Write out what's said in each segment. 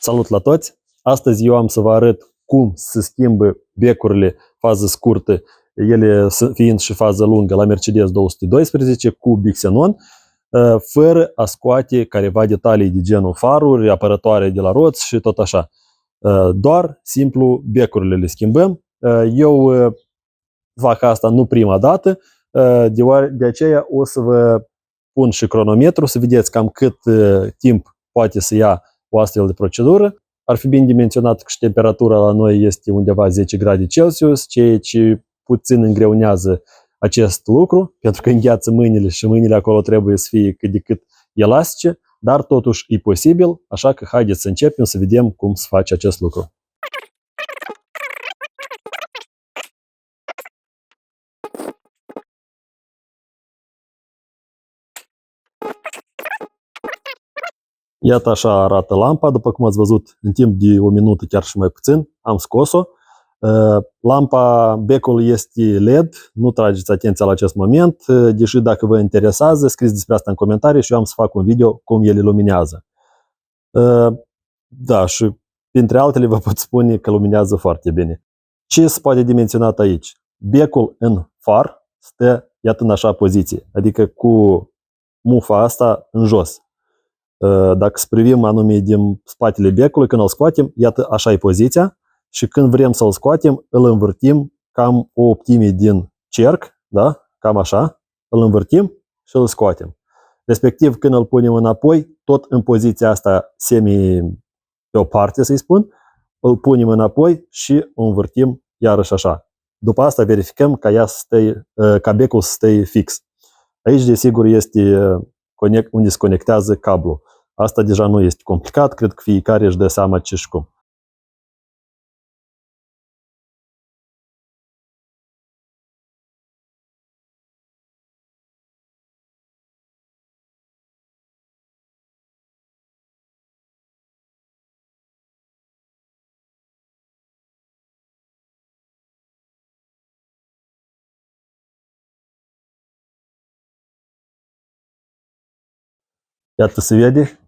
Salut la toți! Astăzi eu am să vă arăt cum se schimbă becurile fază scurtă, ele fiind și fază lungă la Mercedes 212 cu bixenon, fără a scoate careva detalii de genul faruri, apărătoare de la roți și tot așa. Doar simplu becurile le schimbăm. Eu fac asta nu prima dată, de aceea o să vă pun și cronometru să vedeți cam cât timp poate să ia o astfel de procedură. Ar fi bine de menționat că și temperatura la noi este undeva 10 grade Celsius, ceea ce puțin îngreunează acest lucru, pentru că îngheață mâinile și mâinile acolo trebuie să fie cât de cât elastice, dar totuși e posibil, așa că haideți să începem să vedem cum se face acest lucru. Iată așa arată lampa, după cum ați văzut, în timp de o minută, chiar și mai puțin, am scos-o. Lampa, becul este LED, nu trageți atenția la acest moment, deși dacă vă interesează, scrieți despre asta în comentarii și eu am să fac un video cum el iluminează. Da, și printre altele vă pot spune că luminează foarte bine. Ce se poate dimensionat aici? Becul în far stă, iată, în așa poziție, adică cu mufa asta în jos. Dacă să privim anume din spatele becului, când îl scoatem, iată, așa e poziția și când vrem să-l scoatem, îl învârtim cam o optime din cerc, da? Cam așa, îl învârtim și îl scoatem. Respectiv, când îl punem înapoi, tot în poziția asta semi pe o parte, să-i spun, îl punem înapoi și îl învârtim iarăși așa. După asta verificăm ca becul să stea fix. Aici, desigur, este unde se conectează cablul. Asta deja nu este complicat, cred că fiecare își dă seama ce și cum. Iată se vede,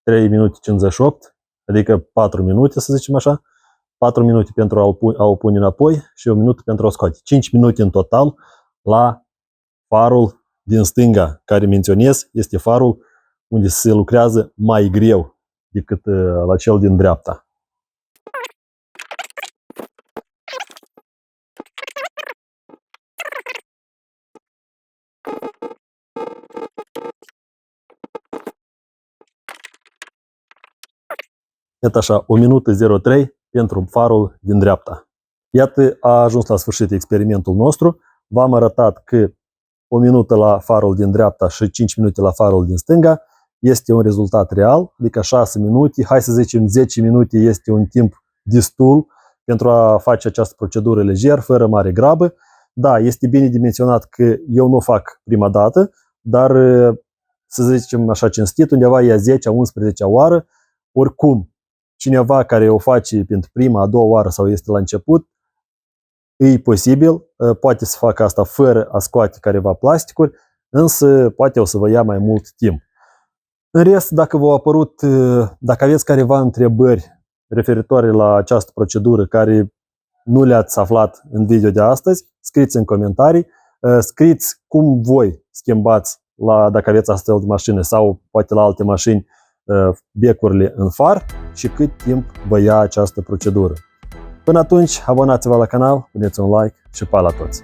3 minute 58, adică 4 minute, să zicem așa, 4 minute pentru a o pune înapoi și 1 minut pentru a o scoate. 5 minute în total la farul din stânga, care menționez, este farul unde se lucrează mai greu decât la cel din dreapta. Iată așa, 1 minută 03 pentru farul din dreapta. Iată, a ajuns la sfârșit experimentul nostru. V-am arătat că 1 minută la farul din dreapta și 5 minute la farul din stânga este un rezultat real, adică 6 minute, hai să zicem 10 minute este un timp destul pentru a face această procedură lejer, fără mare grabă. Da, este bine de menționat că eu nu fac prima dată, dar să zicem așa cinstit, undeva e a 10-a, 11-a oară, oricum. Cineva care o face pentru prima, a doua oară sau este la început, e posibil, poate să facă asta fără a scoate careva plasticuri, însă poate o să vă ia mai mult timp. În rest, dacă aveți careva întrebări referitoare la această procedură care nu le-ați aflat în video de astăzi, scrieți în comentarii, scrieți cum voi schimbați dacă aveți astfel de mașină sau poate la alte mașini becurile în far și cât timp vă ia această procedură. Până atunci, abonați-vă la canal, puneți un like și pa la toți!